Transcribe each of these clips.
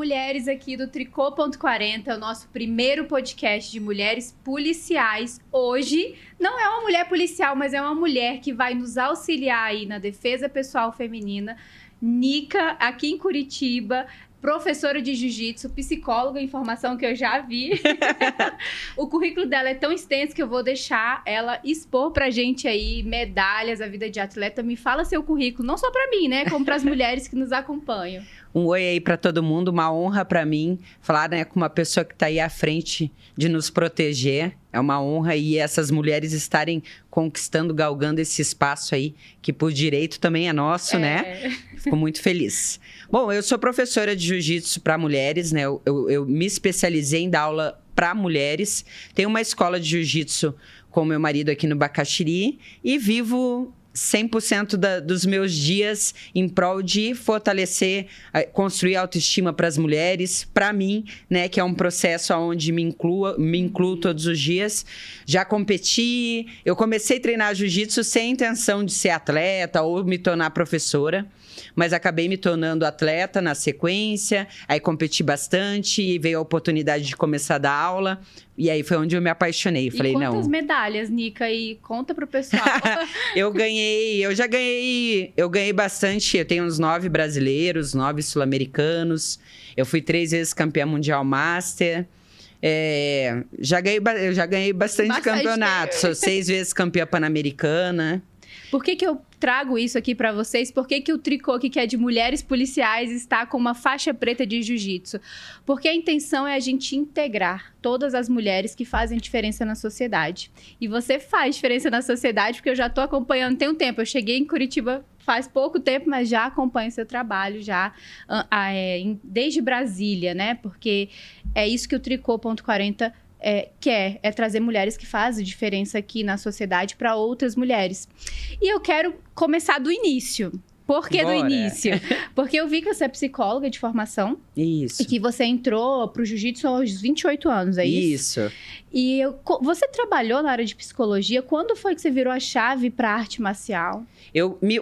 mulheres aqui do Tricô.40, o nosso primeiro podcast de mulheres policiais. Hoje não é uma mulher policial, mas é uma mulher que vai nos auxiliar aí na defesa pessoal feminina. Nica, aqui em Curitiba, professora de jiu-jitsu, psicóloga, informação que eu já vi. O currículo dela é tão extenso que eu vou deixar ela expor pra gente aí medalhas, a vida de atleta. Me fala seu currículo, não só pra mim, né, como pras mulheres que nos acompanham. Um oi aí para todo mundo, uma honra para mim falar, né, com uma pessoa que está aí à frente de nos proteger. É uma honra e essas mulheres estarem conquistando, galgando esse espaço aí, que por direito também é nosso, né? Fico muito feliz. Bom, eu sou professora de jiu-jitsu para mulheres, né? Eu me especializei em dar aula para mulheres. Tenho uma escola de jiu-jitsu com meu marido aqui no Bacaxiri e vivo 100% dos meus dias em prol de fortalecer, construir autoestima para as mulheres, para mim, né, que é um processo onde me incluo todos os dias. Já competi, eu comecei a treinar jiu-jitsu sem intenção de ser atleta ou me tornar professora, mas acabei me tornando atleta na sequência, aí competi bastante e veio a oportunidade de começar a dar aula. E aí foi onde eu me apaixonei. Falei, não. Quantas medalhas, Nica? E conta pro pessoal. Eu ganhei bastante. Eu tenho uns 9 brasileiros, 9 sul-americanos. Eu fui 3 vezes campeã mundial master. Eu já ganhei bastante campeonatos. Sou 6 vezes campeã pan-americana. Por que eu trago isso aqui pra vocês? Por que o Tricô, que é de mulheres policiais, está com uma faixa preta de jiu-jitsu? Porque a intenção é a gente integrar todas as mulheres que fazem diferença na sociedade. E você faz diferença na sociedade, porque eu já tô acompanhando tem um tempo. Eu cheguei em Curitiba faz pouco tempo, mas já acompanho seu trabalho, desde Brasília, né? Porque é isso que o Tricô.40 quer, trazer mulheres que fazem diferença aqui na sociedade para outras mulheres. E eu quero começar do início. Por que do início? Porque eu vi que você é psicóloga de formação. Isso. E que você entrou pro jiu-jitsu aos 28 anos, é isso? Isso. E você trabalhou na área de psicologia. Quando foi que você virou a chave para arte marcial?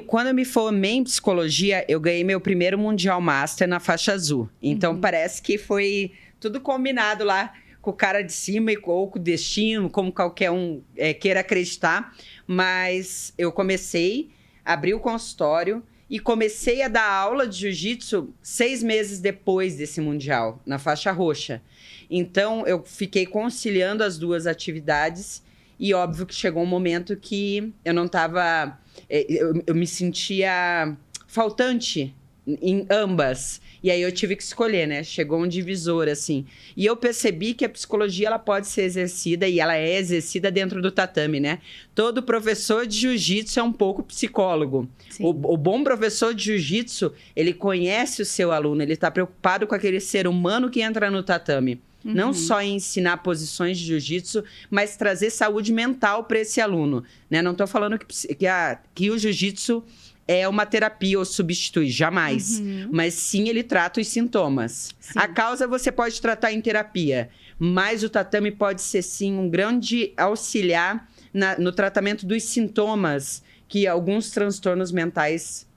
Quando eu me formei em psicologia, eu ganhei meu primeiro Mundial Master na faixa azul. Então, parece que foi tudo combinado lá com o cara de cima ou com o destino, como qualquer um queira acreditar. Mas eu comecei, abri o consultório e comecei a dar aula de jiu-jitsu 6 meses depois desse mundial, na faixa roxa. Então, eu fiquei conciliando as duas atividades e óbvio que chegou um momento que eu não estava... Eu me sentia faltante em ambas. E aí eu tive que escolher, né? Chegou um divisor, assim. E eu percebi que a psicologia, ela pode ser exercida, e ela é exercida dentro do tatame, né? Todo professor de jiu-jitsu é um pouco psicólogo. O bom professor de jiu-jitsu, ele conhece o seu aluno, ele está preocupado com aquele ser humano que entra no tatame. Não só em ensinar posições de jiu-jitsu, mas trazer saúde mental para esse aluno, né? Não estou falando que o jiu-jitsu é uma terapia ou substitui, jamais. Mas sim, ele trata os sintomas. Sim. A causa você pode tratar em terapia, mas o tatame pode ser sim um grande auxiliar no tratamento dos sintomas que alguns transtornos mentais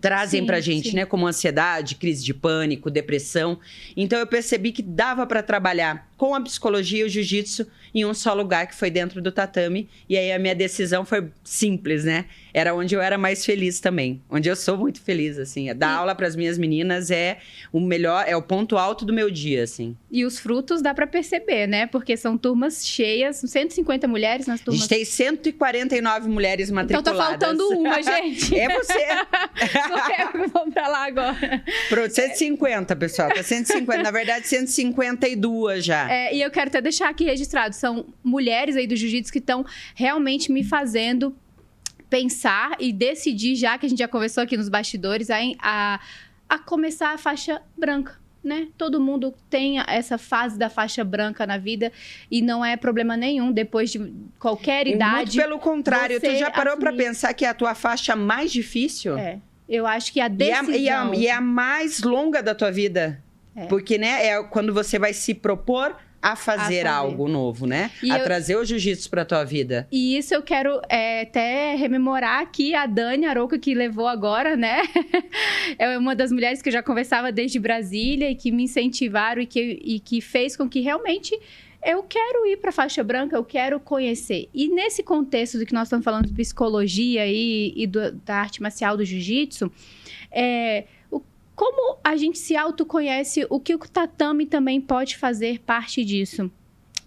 trazem pra gente, né? Como ansiedade, crise de pânico, depressão. Então, eu percebi que dava para trabalhar com a psicologia e o jiu-jitsu em um só lugar, que foi dentro do tatame. E aí, a minha decisão foi simples, né? Era onde eu era mais feliz também. Onde eu sou muito feliz, assim. Dar aula para as minhas meninas é o melhor, é o ponto alto do meu dia, assim. E os frutos dá para perceber, né? Porque são turmas cheias, 150 mulheres nas turmas. A gente tem 149 mulheres matriculadas. Então, tá faltando uma, gente. É você. Vamos pra lá agora. Pronto, 150, pessoal. Tá 150. Na verdade, 152 já. E eu quero até deixar aqui registrado. São mulheres aí do jiu-jitsu que estão realmente me fazendo pensar e decidir, já que a gente já conversou aqui nos bastidores, a começar a faixa branca, né? Todo mundo tem essa fase da faixa branca na vida e não é problema nenhum depois de qualquer idade. Muito pelo contrário, tu já parou para pensar que é a tua faixa mais difícil? Eu acho que a decisão... E é a mais longa da tua vida. Porque, né, é quando você vai se propor a fazer algo novo, né? Trazer o jiu-jitsu pra tua vida. E isso eu quero até rememorar aqui a Dani Arouca, que levou agora, né? É uma das mulheres que eu já conversava desde Brasília e que me incentivaram e que fez com que realmente eu quero ir para faixa branca, eu quero conhecer. E nesse contexto do que nós estamos falando de psicologia e da arte marcial do jiu-jitsu, como a gente se autoconhece, o que o tatame também pode fazer parte disso?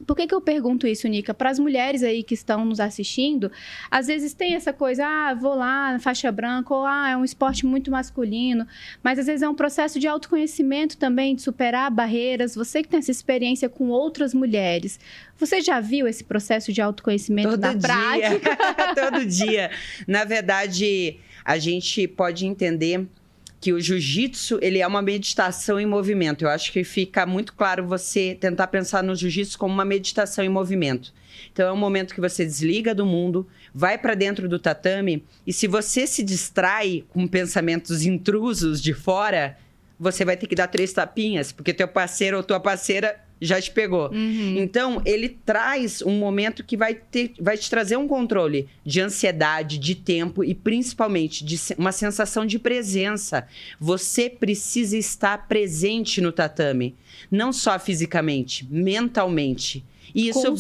Por que eu pergunto isso, Nica? Para as mulheres aí que estão nos assistindo, às vezes tem essa coisa, vou lá na faixa branca, ou é um esporte muito masculino, mas às vezes é um processo de autoconhecimento também, de superar barreiras. Você que tem essa experiência com outras mulheres, você já viu esse processo de autoconhecimento na prática? Todo dia. Na verdade, a gente pode entender que o jiu-jitsu, ele é uma meditação em movimento. Eu acho que fica muito claro você tentar pensar no jiu-jitsu como uma meditação em movimento. Então, é um momento que você desliga do mundo, vai para dentro do tatame, e se você se distrai com pensamentos intrusos de fora, você vai ter que dar 3 tapinhas, porque teu parceiro ou tua parceira já te pegou. Então, ele traz um momento que vai te trazer um controle de ansiedade, de tempo e principalmente de uma sensação de presença. Você precisa estar presente no tatame, não só fisicamente, mentalmente. E isso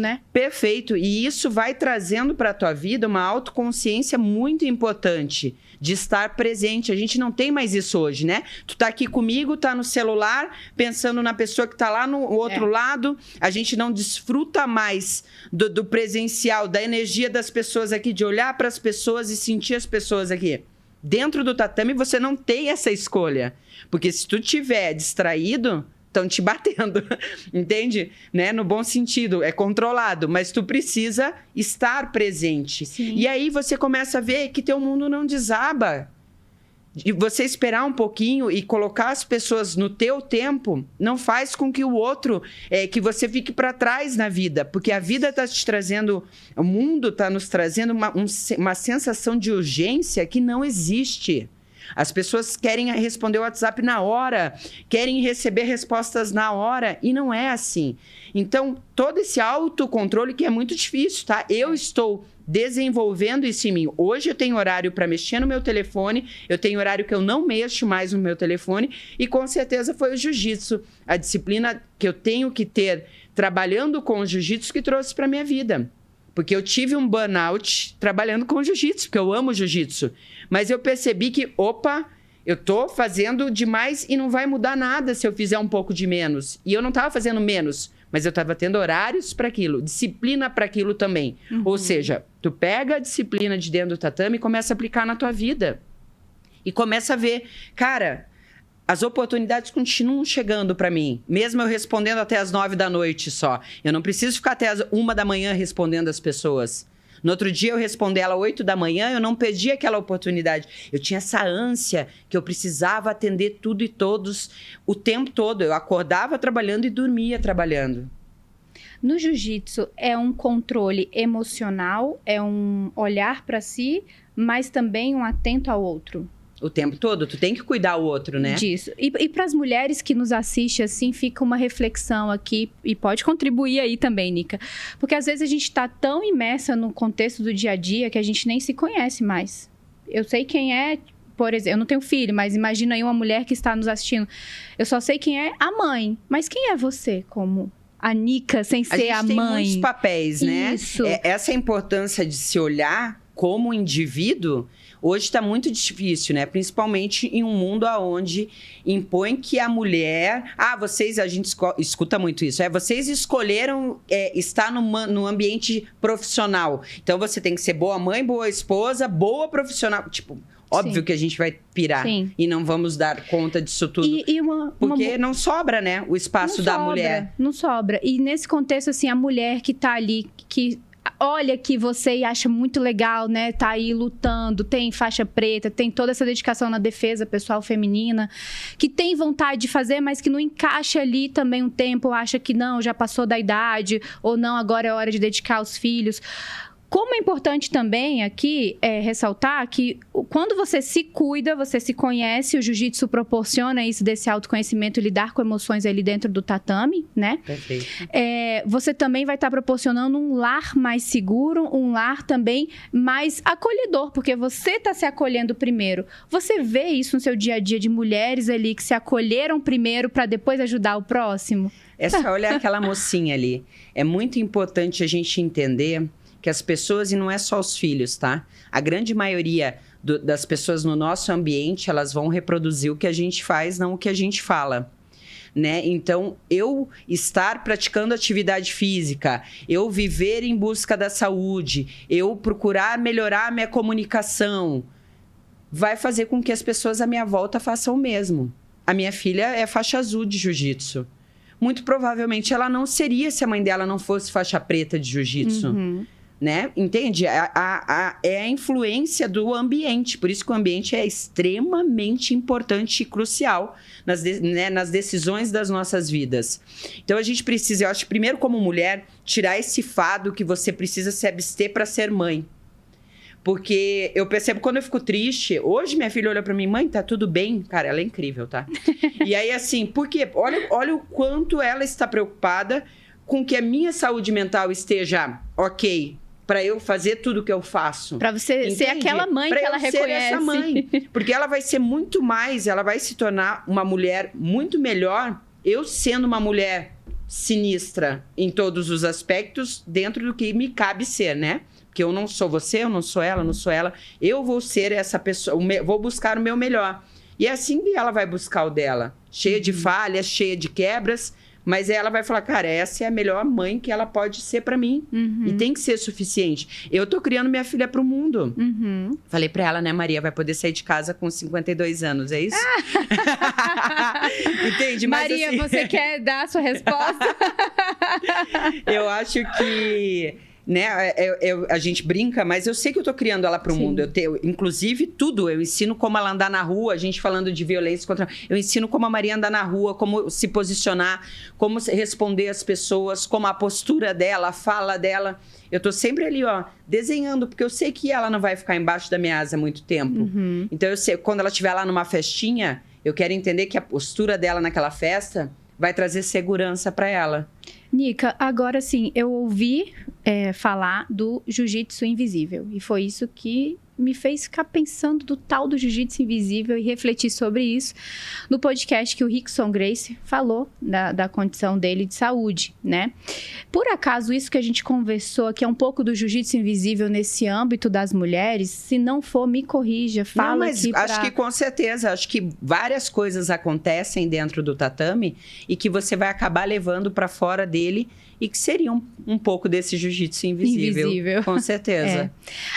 né? Perfeito. E isso vai trazendo para a tua vida uma autoconsciência muito importante de estar presente. A gente não tem mais isso hoje, né? Tu tá aqui comigo, tá no celular, pensando na pessoa que tá lá no outro lado. A gente não desfruta mais do presencial, da energia das pessoas aqui, de olhar para as pessoas e sentir as pessoas aqui. Dentro do tatame, você não tem essa escolha. Porque se tu tiver distraído, estão te batendo, entende? Né? No bom sentido, é controlado, mas tu precisa estar presente. Sim. E aí você começa a ver que teu mundo não desaba. E você esperar um pouquinho e colocar as pessoas no teu tempo não faz com que o outro, que você fique para trás na vida, porque a vida está te trazendo, o mundo está nos trazendo uma sensação de urgência que não existe. As pessoas querem responder o WhatsApp na hora, querem receber respostas na hora, e não é assim. Então, todo esse autocontrole que é muito difícil, tá? Eu estou desenvolvendo isso em mim. Hoje eu tenho horário para mexer no meu telefone, eu tenho horário que eu não mexo mais no meu telefone, e com certeza foi o jiu-jitsu, a disciplina que eu tenho que ter trabalhando com o jiu-jitsu que trouxe para minha vida. Porque eu tive um burnout trabalhando com jiu-jitsu, porque eu amo jiu-jitsu. Mas eu percebi que, eu tô fazendo demais e não vai mudar nada se eu fizer um pouco de menos. E eu não tava fazendo menos, mas eu tava tendo horários para aquilo, disciplina para aquilo também. Ou seja, tu pega a disciplina de dentro do tatame e começa a aplicar na tua vida. E começa a ver, cara, as oportunidades continuam chegando para mim, mesmo eu respondendo até as 9 da noite só. Eu não preciso ficar até as 1 da manhã respondendo as pessoas. No outro dia eu respondi ela às 8 da manhã, eu não perdi aquela oportunidade. Eu tinha essa ânsia que eu precisava atender tudo e todos o tempo todo. Eu acordava trabalhando e dormia trabalhando. No jiu-jitsu é um controle emocional, é um olhar para si, mas também um atento ao outro. O tempo todo, tu tem que cuidar o outro, né? Disso. E para as mulheres que nos assistem, assim, fica uma reflexão aqui, e pode contribuir aí também, Nica. Porque às vezes a gente está tão imersa no contexto do dia a dia que a gente nem se conhece mais. Eu sei quem é, por exemplo, eu não tenho filho, mas imagina aí uma mulher que está nos assistindo. Eu só sei quem é a mãe, mas quem é você como a Nica sem ser a mãe? Tem muitos papéis, né? Isso. Essa importância de se olhar como indivíduo hoje está muito difícil, né? Principalmente em um mundo onde impõe que a mulher... a gente escuta muito isso. Vocês escolheram estar no ambiente profissional. Então, você tem que ser boa mãe, boa esposa, boa profissional. Tipo, óbvio que a gente vai pirar. Sim. E não vamos dar conta disso tudo. Porque não sobra, né? O espaço da mulher. Não sobra. E nesse contexto, assim, a mulher que tá ali, que... olha que você acha muito legal, né? Tá aí lutando, tem faixa preta, tem toda essa dedicação na defesa pessoal feminina, que tem vontade de fazer, mas que não encaixa ali também um tempo, acha que não, já passou da idade, ou não, agora é hora de dedicar aos filhos. Como é importante também aqui ressaltar que quando você se cuida, você se conhece, o jiu-jitsu proporciona isso desse autoconhecimento, lidar com emoções ali dentro do tatame, né? Perfeito. Você também vai estar proporcionando um lar mais seguro, um lar também mais acolhedor, porque você está se acolhendo primeiro. Você vê isso no seu dia a dia de mulheres ali que se acolheram primeiro para depois ajudar o próximo? É só olhar aquela mocinha ali. É muito importante a gente entender que as pessoas, e não é só os filhos, tá? A grande maioria das pessoas no nosso ambiente, elas vão reproduzir o que a gente faz, não o que a gente fala. Né? Então, eu estar praticando atividade física, eu viver em busca da saúde, eu procurar melhorar a minha comunicação, vai fazer com que as pessoas à minha volta façam o mesmo. A minha filha é faixa azul de jiu-jitsu. Muito provavelmente ela não seria se a mãe dela não fosse faixa preta de jiu-jitsu. Uhum. Né? Entende? É a influência do ambiente. Por isso que o ambiente é extremamente importante e crucial nas decisões das nossas vidas. Então, a gente precisa, eu acho, primeiro como mulher, tirar esse fado que você precisa se abster para ser mãe. Porque eu percebo, quando eu fico triste, hoje minha filha olha pra mim, mãe, tá tudo bem? Cara, ela é incrível, tá? E aí, assim, porque olha o quanto ela está preocupada com que a minha saúde mental esteja ok, para eu fazer tudo que eu faço. Para você Entende? ser aquela mãe pra que ela reconhece. Ser essa mãe. Porque ela vai ser muito mais, ela vai se tornar uma mulher muito melhor, eu sendo uma mulher sinistra em todos os aspectos, dentro do que me cabe ser, né? Porque eu não sou você, eu não sou ela, eu não sou ela. Eu vou ser essa pessoa, vou buscar o meu melhor. E é assim que ela vai buscar o dela. Cheia de falhas, cheia de quebras, mas ela vai falar, cara, essa é a melhor mãe que ela pode ser pra mim. Uhum. E tem que ser suficiente. Eu tô criando minha filha pro mundo. Uhum. Falei pra ela, né, Maria, vai poder sair de casa com 52 anos, é isso? Entende? Mas, Maria, assim... você quer dar a sua resposta? Eu acho que... Né? A gente brinca, mas eu sei que eu tô criando ela pro mundo. Inclusive, tudo. Eu ensino como ela andar na rua, a gente falando de violência contra... Eu ensino como a Maria andar na rua, como se posicionar, como responder às pessoas, como a postura dela, a fala dela. Eu tô sempre ali, ó, desenhando, porque eu sei que ela não vai ficar embaixo da minha asa muito tempo. Uhum. Então, eu sei, quando ela estiver lá numa festinha, eu quero entender que a postura dela naquela festa vai trazer segurança para ela. Nica, agora sim, eu ouvi falar do jiu-jitsu invisível. E foi isso que me fez ficar pensando do tal do jiu-jitsu invisível e refletir sobre isso no podcast que o Rickson Gracie falou da condição dele de saúde, né? Por acaso, isso que a gente conversou aqui é um pouco do jiu-jitsu invisível nesse âmbito das mulheres? Se não for, me corrija, fala. Não, mas acho que com certeza, acho que várias coisas acontecem dentro do tatame e que você vai acabar levando para fora dele e que seria um pouco desse jiu-jitsu invisível. Com certeza.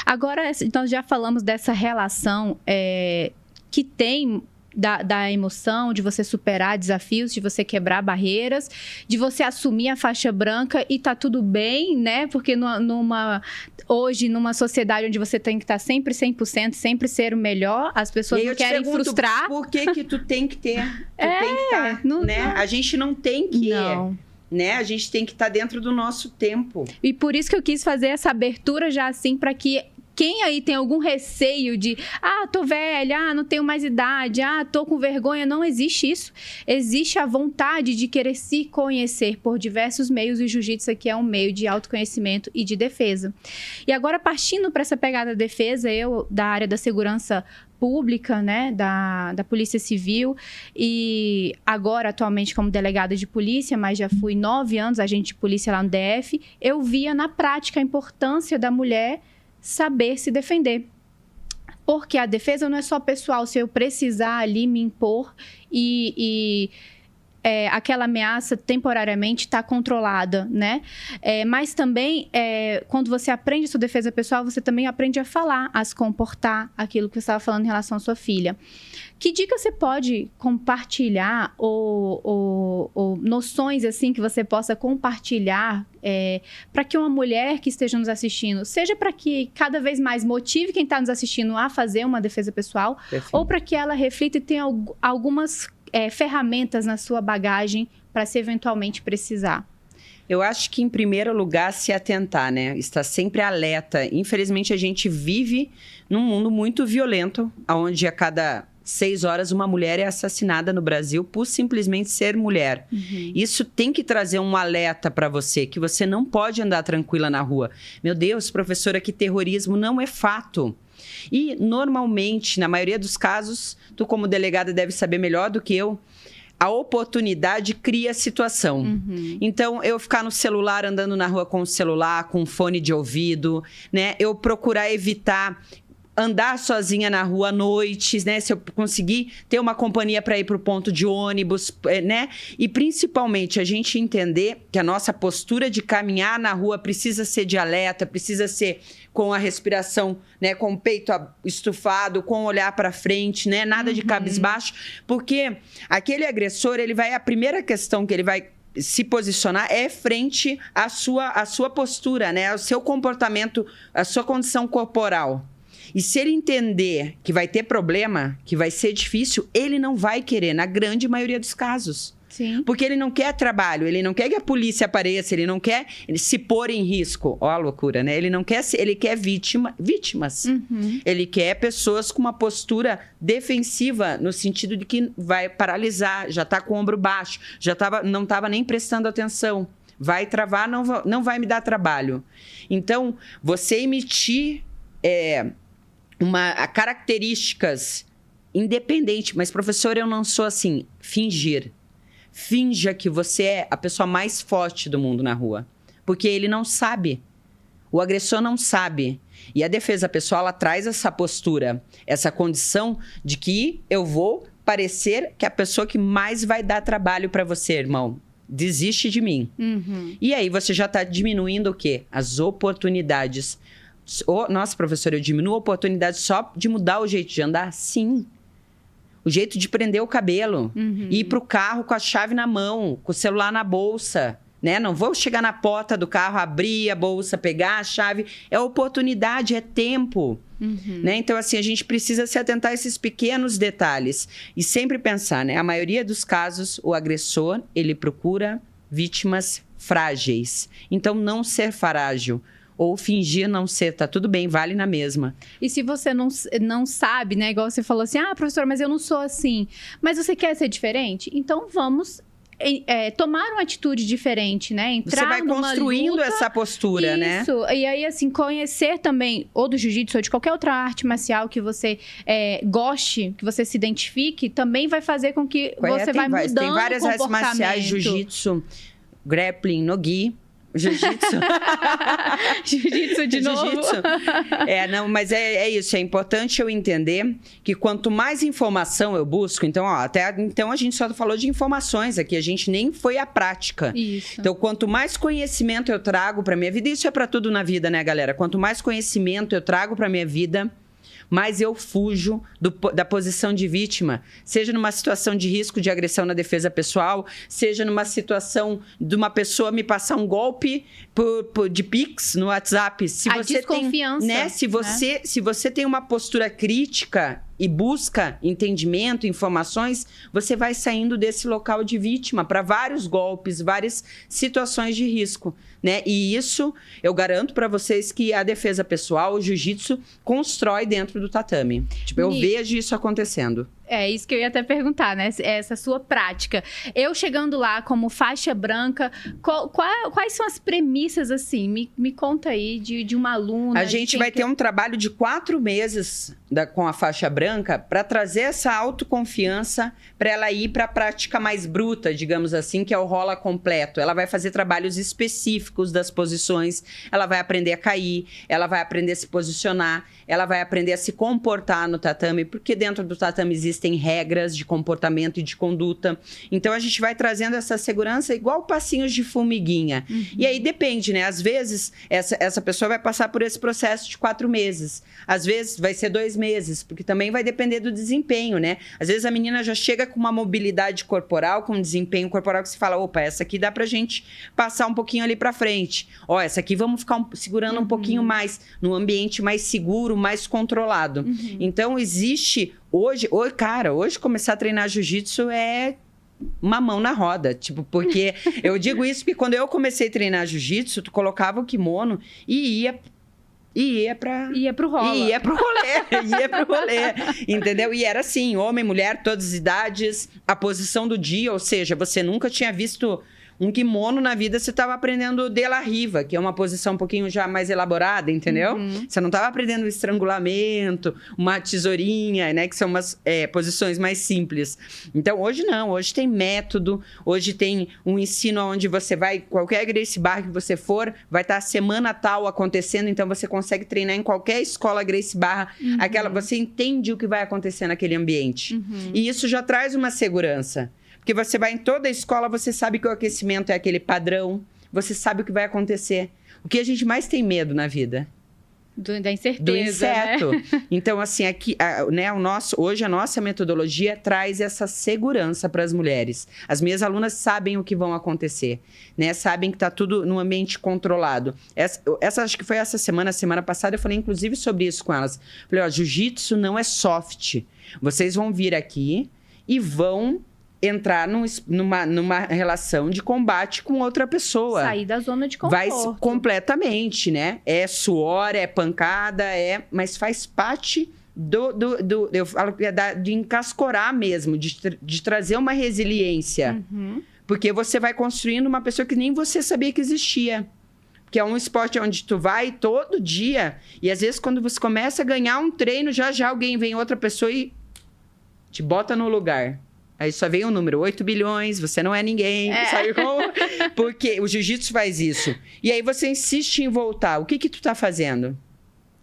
Agora, nós já falamos dessa relação que tem da emoção, de você superar desafios, de você quebrar barreiras, de você assumir a faixa branca e tá tudo bem, né? Porque hoje, numa sociedade onde você tem que estar sempre 100%, sempre ser o melhor, as pessoas não querem frustrar. Por que tu tem que ter? Tu tem que estar, né? A gente não tem que... Não. Né? A gente tem que estar dentro do nosso tempo. E por isso que eu quis fazer essa abertura já assim, para que quem aí tem algum receio de tô velha, não tenho mais idade, tô com vergonha, não existe isso. Existe a vontade de querer se conhecer por diversos meios, e o jiu-jitsu aqui é um meio de autoconhecimento e de defesa. E agora, partindo para essa pegada da defesa, eu, da área da segurança pública, né, da Polícia Civil, e agora atualmente como delegada de polícia, mas já fui 9 anos agente de polícia lá no DF, eu via na prática a importância da mulher saber se defender. Porque a defesa não é só pessoal, se eu precisar ali me impor e aquela ameaça temporariamente está controlada, né? Mas também, quando você aprende sua defesa pessoal, você também aprende a falar, a se comportar, aquilo que você estava falando em relação à sua filha. Que dica você pode compartilhar ou noções assim que você possa compartilhar para que uma mulher que esteja nos assistindo, seja para que cada vez mais motive quem está nos assistindo a fazer uma defesa pessoal, perfeito, ou para que ela reflita e tenha algumas ferramentas na sua bagagem para se eventualmente precisar? Eu acho que, em primeiro lugar, se atentar, né? Estar sempre alerta. Infelizmente, a gente vive num mundo muito violento, onde a cada 6 horas uma mulher é assassinada no Brasil por simplesmente ser mulher. Isso tem que trazer um alerta para você, que você não pode andar tranquila na rua. Meu Deus, professora, que terrorismo não é fato. E, normalmente, na maioria dos casos, tu como delegada deve saber melhor do que eu, a oportunidade cria a situação. Então, eu ficar no celular, andando na rua com o celular, com fone de ouvido, né? Eu procurar evitar andar sozinha na rua à noite, né? Se eu conseguir ter uma companhia para ir para o ponto de ônibus, né? E principalmente a gente entender que a nossa postura de caminhar na rua precisa ser de alerta, precisa ser com a respiração, né? Com o peito estufado, com o olhar para frente, né? Nada de cabisbaixo, porque aquele agressor, a primeira questão que ele vai se posicionar é frente à sua postura, né? Ao seu comportamento, à sua condição corporal. E se ele entender que vai ter problema, que vai ser difícil, ele não vai querer, na grande maioria dos casos. Sim. Porque ele não quer trabalho, ele não quer que a polícia apareça, ele não quer se pôr em risco. Ó a loucura, né? Ele não quer, ele quer vítimas. Ele quer pessoas com uma postura defensiva, no sentido de que vai paralisar, já está com o ombro baixo, não estava nem prestando atenção. Vai travar, não vai me dar trabalho. Então, você emitir características independentes, mas, professor, eu não sou assim. Fingir. Finja que você é a pessoa mais forte do mundo na rua. Porque ele não sabe. O agressor não sabe. E a defesa pessoal, ela traz essa postura, essa condição de que eu vou parecer que é a pessoa que mais vai dar trabalho para você, irmão. Desiste de mim. E aí você já está diminuindo o quê? As oportunidades. Nossa, professora, eu diminuo a oportunidade só de mudar o jeito de andar? Sim. O jeito de prender o cabelo. Ir para o carro com a chave na mão, com o celular na bolsa. Né? Não vou chegar na porta do carro, abrir a bolsa, pegar a chave. É oportunidade, é tempo. Né? Então, assim, a gente precisa se atentar a esses pequenos detalhes. E sempre pensar, né? A maioria dos casos, o agressor, ele procura vítimas frágeis. Então, não ser frágil. Ou fingir não ser, tá tudo bem, vale na mesma. E se você não sabe, né? Igual você falou assim, professora, mas eu não sou assim. Mas você quer ser diferente? Então vamos tomar uma atitude diferente, né? Entrar você vai construindo luta, essa postura, né? Isso. E aí, assim, conhecer também, ou do jiu-jitsu, ou de qualquer outra arte marcial que você goste, que você se identifique, também vai fazer com que você vai mudando tem várias o artes comportamento. marciais, jiu-jitsu, grappling, no-gi. Jiu-jitsu. Jiu-jitsu de novo. Jiu-jitsu. Mas é isso. É importante eu entender que quanto mais informação eu busco... Então, então a gente só falou de informações aqui. A gente nem foi à prática. Isso. Então, quanto mais conhecimento eu trago para minha vida... Isso é para tudo na vida, né, galera? Quanto mais conhecimento eu trago para minha vida... mas eu fujo da posição de vítima, seja numa situação de risco de agressão na defesa pessoal, seja numa situação de uma pessoa me passar um golpe de Pix no WhatsApp. Se a desconfiança. Se você tem uma postura crítica e busca entendimento, informações, você vai saindo desse local de vítima para vários golpes, várias situações de risco, né? E isso, eu garanto para vocês que a defesa pessoal, o jiu-jitsu, constrói dentro do tatame. Tipo, eu vejo isso acontecendo. É isso que eu ia até perguntar, né? Essa sua prática. Eu chegando lá como faixa branca, quais são as premissas, assim? Me conta aí de uma aluna. A gente vai ter um trabalho de 4 meses com a faixa branca para trazer essa autoconfiança para ela ir para a prática mais bruta, digamos assim, que é o rola completo. Ela vai fazer trabalhos específicos das posições, ela vai aprender a cair, ela vai aprender a se posicionar, ela vai aprender a se comportar no tatame, porque dentro do tatame existem regras de comportamento e de conduta. Então, a gente vai trazendo essa segurança igual passinhos de formiguinha. E aí depende, né? Às vezes, essa pessoa vai passar por esse processo de 4 meses. Às vezes, vai ser 2 meses, porque também vai depender do desempenho, né? Às vezes, a menina já chega com uma mobilidade corporal, com um desempenho corporal que se fala, opa, essa aqui dá pra gente passar um pouquinho ali pra frente. Ó, essa aqui vamos ficar segurando um pouquinho mais, num ambiente mais seguro, mais controlado. Então, existe... Hoje começar a treinar jiu-jitsu é uma mão na roda, tipo, porque eu digo isso porque quando eu comecei a treinar jiu-jitsu, tu colocava o kimono e ia pro rolê, entendeu? E era assim, homem, mulher, todas as idades, a posição do dia, ou seja, você nunca tinha visto um kimono na vida, você estava aprendendo de la riva, que é uma posição um pouquinho já mais elaborada, entendeu? Você não estava aprendendo estrangulamento, uma tesourinha, né? Que são umas posições mais simples. Então, hoje não. Hoje tem método. Hoje tem um ensino onde você vai... Qualquer Gracie Barra que você for, vai estar a semana tal acontecendo. Então, você consegue treinar em qualquer escola Gracie Barra. Você entende o que vai acontecer naquele ambiente. E isso já traz uma segurança. Porque você vai em toda a escola, você sabe que o aquecimento é aquele padrão, você sabe o que vai acontecer. O que a gente mais tem medo na vida? Da incerteza, do inseto. Né? Então, assim, aqui, hoje a nossa metodologia traz essa segurança para as mulheres. As minhas alunas sabem o que vão acontecer, né? Sabem que está tudo num ambiente controlado. Acho que foi essa semana passada, eu falei inclusive sobre isso com elas. Falei, ó, jiu-jitsu não é soft. Vocês vão vir aqui e vão entrar numa relação de combate com outra pessoa. Sair da zona de conforto. Completamente, né? É suor, é pancada, mas faz parte eu falo de encascorar mesmo, de trazer uma resiliência. Porque você vai construindo uma pessoa que nem você sabia que existia. Que é um esporte onde tu vai todo dia, e às vezes quando você começa a ganhar um treino, já alguém vem outra pessoa e te bota no lugar. Aí só vem o número 8 bilhões, você não é ninguém, sabe como? Porque o jiu-jitsu faz isso. E aí você insiste em voltar. O que tu tá fazendo?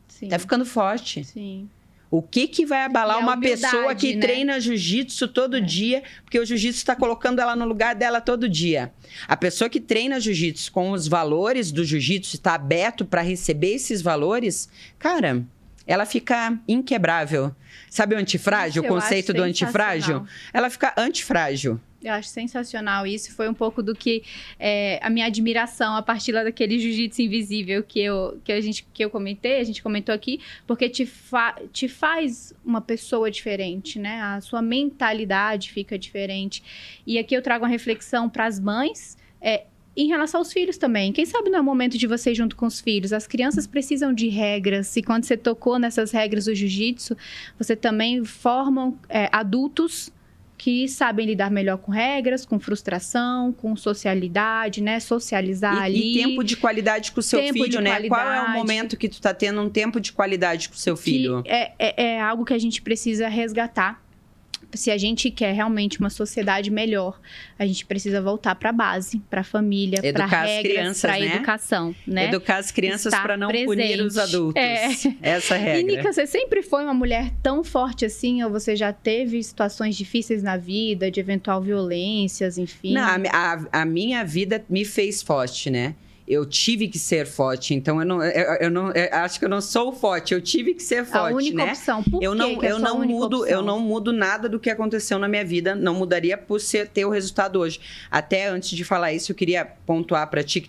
Sim. Tá ficando forte. Sim. O que vai abalar uma pessoa que né? treina jiu-jitsu todo dia, porque o jiu-jitsu está colocando ela no lugar dela todo dia. A pessoa que treina jiu-jitsu com os valores do jiu-jitsu, está aberto para receber esses valores, cara, ela fica inquebrável. Sabe o antifrágil? O conceito do antifrágil? Ela fica antifrágil. Eu acho sensacional isso. Foi um pouco do que a minha admiração a partir lá daquele jiu-jitsu invisível que eu comentei, a gente comentou aqui, porque te faz uma pessoa diferente, né? A sua mentalidade fica diferente. E aqui eu trago uma reflexão para as mães, em relação aos filhos também. Quem sabe não é o momento de você ir junto com os filhos. As crianças precisam de regras. E quando você tocou nessas regras do jiu-jitsu, você também forma adultos que sabem lidar melhor com regras, com frustração, com socialidade, né? Socializar ali. E tempo de qualidade com o seu filho, né? Qual é o momento que tu tá tendo um tempo de qualidade com o seu filho? É algo que a gente precisa resgatar. Se a gente quer realmente uma sociedade melhor, a gente precisa voltar para a base, para a família, para regras, para a educação, né? Educar as crianças para não punir os adultos. Essa regra. E, Nica, você sempre foi uma mulher tão forte assim? Ou você já teve situações difíceis na vida, de eventual violências, enfim? Não, a minha vida me fez forte, né? Eu tive que ser forte, então eu acho que eu não sou forte, eu tive que ser forte, né? A única opção. Por eu não mudo nada do que aconteceu na minha vida, não mudaria por ter o resultado hoje. Até antes de falar isso, eu queria pontuar para ti que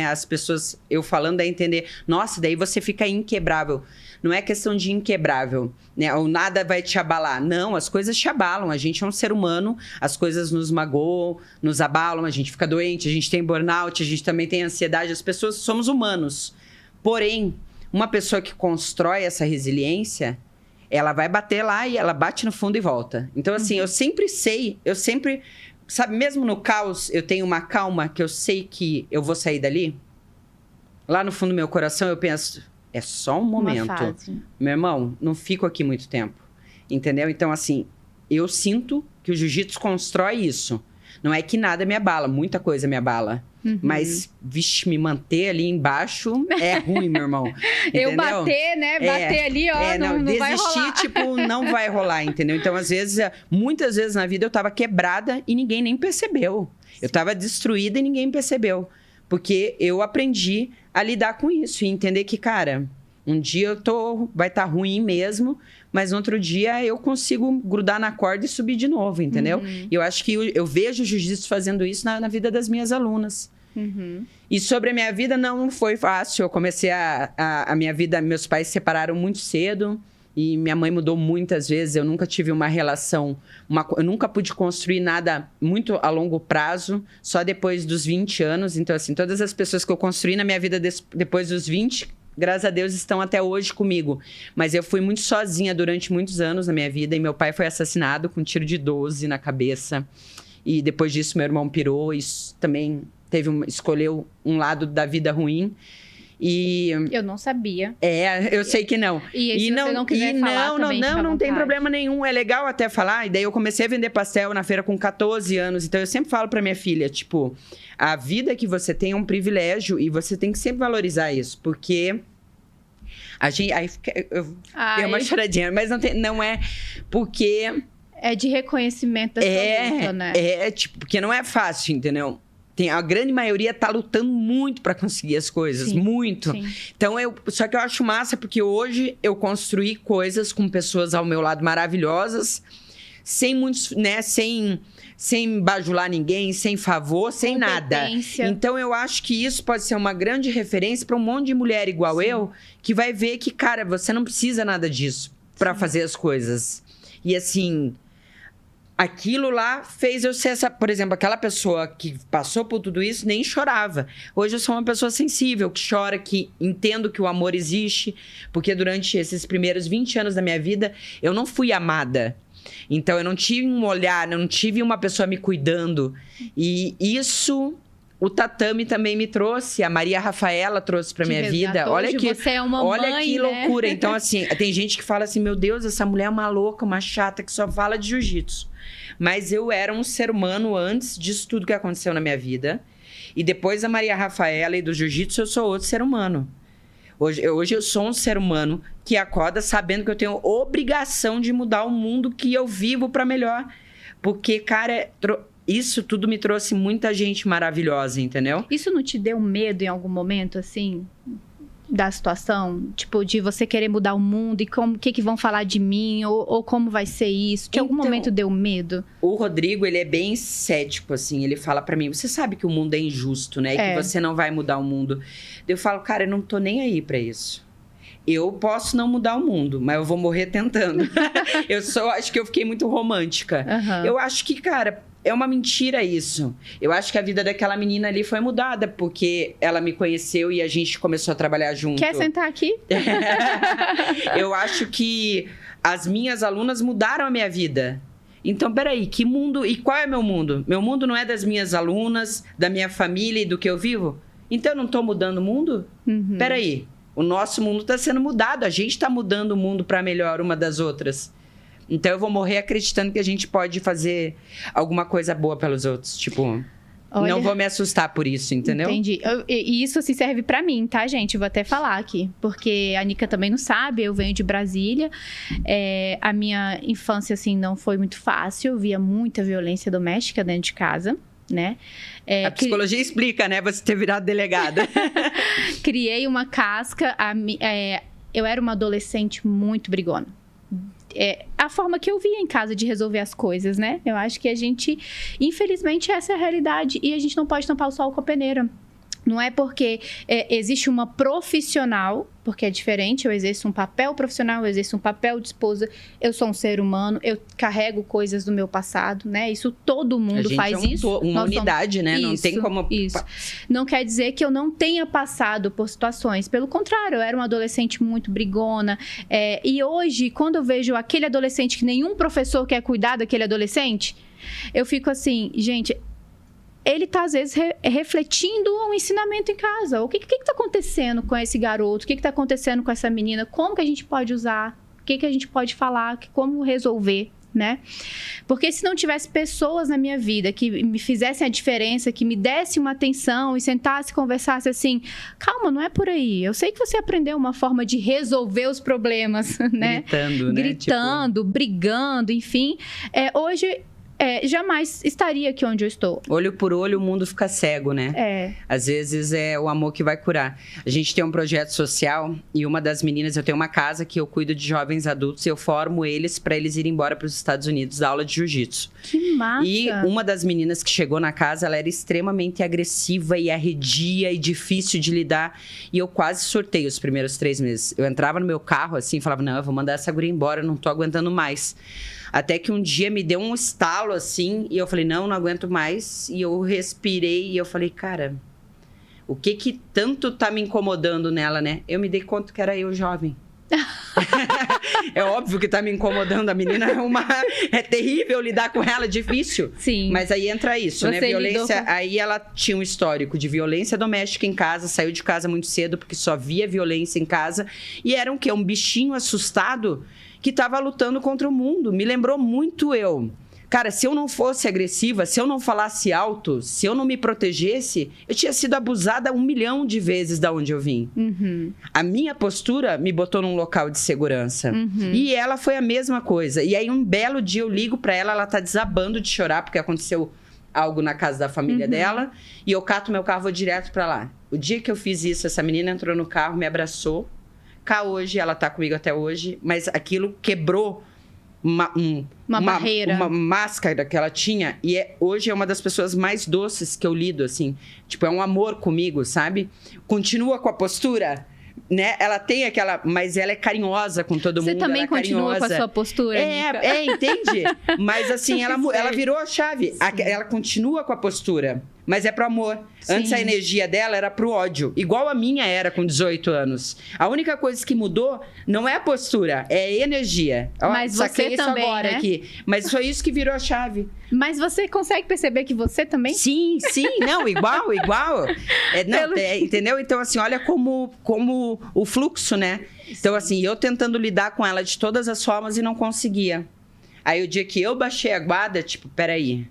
as pessoas, eu falando, a entender, nossa, daí você fica inquebrável. Não é questão de inquebrável, né? Ou nada vai te abalar. Não, as coisas te abalam. A gente é um ser humano, as coisas nos magoam, nos abalam, a gente fica doente, a gente tem burnout, a gente também tem ansiedade. As pessoas somos humanos. Porém, uma pessoa que constrói essa resiliência, ela vai bater lá e ela bate no fundo e volta. Então, assim, eu sempre, sabe, mesmo no caos, eu tenho uma calma que eu sei que eu vou sair dali. Lá no fundo do meu coração, eu penso... É só um momento. Meu irmão, não fico aqui muito tempo. Entendeu? Então, assim, eu sinto que o jiu-jitsu constrói isso. Não é que nada me abala, muita coisa me abala. Mas, vixe, me manter ali embaixo é ruim, meu irmão. Entendeu? Eu bater, né? Bater ali, ó, não vai rolar. Tipo, não vai rolar, entendeu? Então, às vezes, muitas vezes na vida eu tava quebrada e ninguém nem percebeu. Eu tava destruída e ninguém percebeu. Porque eu aprendi a lidar com isso e entender que, cara, um dia vai estar ruim mesmo, mas no outro dia eu consigo grudar na corda e subir de novo, entendeu? E eu acho que eu vejo o jiu-jitsu fazendo isso na vida das minhas alunas. E sobre a minha vida, não foi fácil. Eu comecei a minha vida, meus pais se separaram muito cedo. E minha mãe mudou muitas vezes. Eu nunca tive uma relação... eu nunca pude construir nada muito a longo prazo, só depois dos 20 anos. Então, assim, todas as pessoas que eu construí na minha vida depois dos 20, graças a Deus, estão até hoje comigo. Mas eu fui muito sozinha durante muitos anos na minha vida. E meu pai foi assassinado com um tiro de 12 na cabeça. E depois disso, meu irmão pirou. E também escolheu um lado da vida ruim. E... eu não sabia. Eu sei que não. E se você não quiser falar também, não tem problema nenhum. É legal até falar. E daí eu comecei a vender pastel na feira com 14 anos. Então eu sempre falo pra minha filha, tipo, a vida que você tem é um privilégio e você tem que sempre valorizar isso. Porque a gente... é uma choradinha, mas não é porque... é de reconhecimento da sua luta, né? Tipo, porque não é fácil, entendeu? A grande maioria tá lutando muito para conseguir as coisas, sim, muito. Sim. Então, só que eu acho massa porque hoje eu construí coisas com pessoas ao meu lado maravilhosas, sem muitos, né, sem bajular ninguém, sem favor, sem nada. Então, eu acho que isso pode ser uma grande referência para um monte de mulher igual sim, eu, que vai ver que, cara, você não precisa nada disso para fazer as coisas. E assim... aquilo lá fez eu ser por exemplo, aquela pessoa que passou por tudo isso nem chorava. Hoje eu sou uma pessoa sensível, que chora, que entendo que o amor existe, porque durante esses primeiros 20 anos da minha vida, eu não fui amada. Então, eu não tive um olhar, não tive uma pessoa me cuidando. E isso... o tatame também me trouxe, a Maria Rafaela trouxe pra minha vida. Olha que você é uma olha mãe, que loucura. Então, assim, tem gente que fala assim, meu Deus, essa mulher é uma louca, uma chata, que só fala de jiu-jitsu. Mas eu era um ser humano antes disso tudo que aconteceu na minha vida. E depois da Maria Rafaela e do jiu-jitsu, eu sou outro ser humano. Hoje eu sou um ser humano que acorda sabendo que eu tenho obrigação de mudar o mundo que eu vivo pra melhor. Porque, cara... isso tudo me trouxe muita gente maravilhosa, entendeu? Isso não te deu medo em algum momento, assim, da situação? Tipo, de você querer mudar o mundo e o que vão falar de mim? Ou como vai ser isso? Em algum momento deu medo? O Rodrigo, ele é bem cético, assim. Ele fala pra mim, você sabe que o mundo é injusto, né? E que você não vai mudar o mundo. Eu falo, cara, eu não tô nem aí pra isso. Eu posso não mudar o mundo, mas eu vou morrer tentando. Acho que eu fiquei muito romântica. Uhum. Eu acho que, cara... é uma mentira isso. Eu acho que a vida daquela menina ali foi mudada, porque ela me conheceu e a gente começou a trabalhar junto. Quer sentar aqui? Eu acho que as minhas alunas mudaram a minha vida. Então, peraí, que mundo... e qual é meu mundo? Meu mundo não é das minhas alunas, da minha família e do que eu vivo? Então, eu não tô mudando o mundo? Uhum. Peraí, o nosso mundo tá sendo mudado. A gente tá mudando o mundo para melhor uma das outras. Então, eu vou morrer acreditando que a gente pode fazer alguma coisa boa pelos outros. Tipo, olha, não vou me assustar por isso, entendeu? Entendi. E isso assim, serve pra mim, tá, gente? Vou até falar aqui. Porque a Nica também não sabe, eu venho de Brasília. A minha infância, assim, não foi muito fácil. Eu via muita violência doméstica dentro de casa, né? A psicologia explica, né? Você ter virado delegada. Criei uma casca. Eu era uma adolescente muito brigona. A forma que eu via em casa de resolver as coisas, né? Eu acho que a gente... infelizmente, essa é a realidade. E a gente não pode tampar o sol com a peneira. Não é porque existe uma profissional, porque é diferente, eu exerço um papel profissional, eu exerço um papel de esposa, eu sou um ser humano, eu carrego coisas do meu passado, né? Isso todo mundo faz isso. Uma unidade, né? Não tem como... Isso. Não quer dizer que eu não tenha passado por situações. Pelo contrário, eu era uma adolescente muito brigona. E hoje, quando eu vejo aquele adolescente que nenhum professor quer cuidar daquele adolescente, eu fico assim, gente... ele tá, às vezes, refletindo um ensinamento em casa. O que tá acontecendo com esse garoto? O que tá acontecendo com essa menina? Como que a gente pode usar? O que a gente pode falar? Como resolver, né? Porque se não tivesse pessoas na minha vida que me fizessem a diferença, que me dessem uma atenção e sentasse e conversasse assim, calma, não é por aí. Eu sei que você aprendeu uma forma de resolver os problemas, né? Gritando, né? Gritando, brigando, enfim. Hoje... jamais estaria aqui onde eu estou. Olho por olho, o mundo fica cego, né? Às vezes é o amor que vai curar. A gente tem um projeto social e uma das meninas, eu tenho uma casa que eu cuido de jovens adultos e eu formo eles para eles irem embora para os Estados Unidos dar aula de jiu-jitsu. Que Que massa! E uma das meninas que chegou na casa, ela era extremamente agressiva e arredia e difícil de lidar. E eu quase surtei os primeiros 3 meses. Eu entrava no meu carro assim e falava, não, eu vou mandar essa guria embora, eu não tô aguentando mais. Até que um dia me deu um estalo assim e eu falei, não aguento mais. E eu respirei e eu falei, cara, o que tanto tá me incomodando nela, né? Eu me dei conta que era eu jovem. É óbvio que tá me incomodando. A menina é terrível lidar com ela, é difícil. Sim. Mas aí entra isso, né? Violência. Aí ela tinha um histórico de violência doméstica em casa, saiu de casa muito cedo porque só via violência em casa. E era um quê? Um bichinho assustado que tava lutando contra o mundo. Me lembrou muito eu. Cara, se eu não fosse agressiva, se eu não falasse alto, se eu não me protegesse, eu tinha sido abusada 1 milhão de vezes da onde eu vim. Uhum. A minha postura me botou num local de segurança. Uhum. E ela foi a mesma coisa. E aí, um belo dia, eu ligo pra ela, ela tá desabando de chorar, porque aconteceu algo na casa da família dela. E eu cato meu carro, vou direto pra lá. O dia que eu fiz isso, essa menina entrou no carro, me abraçou. Cá hoje, ela tá comigo até hoje. Mas aquilo quebrou uma barreira. Uma máscara que ela tinha. E hoje é uma das pessoas mais doces que eu lido, assim. Tipo, é um amor comigo, sabe? Continua com a postura, né? Ela tem aquela... Mas ela é carinhosa com todo mundo. Você também continua carinhosa. com a sua postura, Nica? Entende? Mas assim, ela virou a chave. Ela continua com a postura. Mas é pro amor. Sim. Antes a energia dela era pro ódio. Igual a minha era com 18 anos. A única coisa que mudou não é a postura, é a energia. Mas você também, agora, né? Aqui. Mas foi isso que virou a chave. Mas você consegue perceber que você também? Sim. Não, igual. Entendeu? Então, assim, olha como o fluxo, né? Então, assim, eu tentando lidar com ela de todas as formas e não conseguia. Aí, o dia que eu baixei a guarda, tipo, peraí...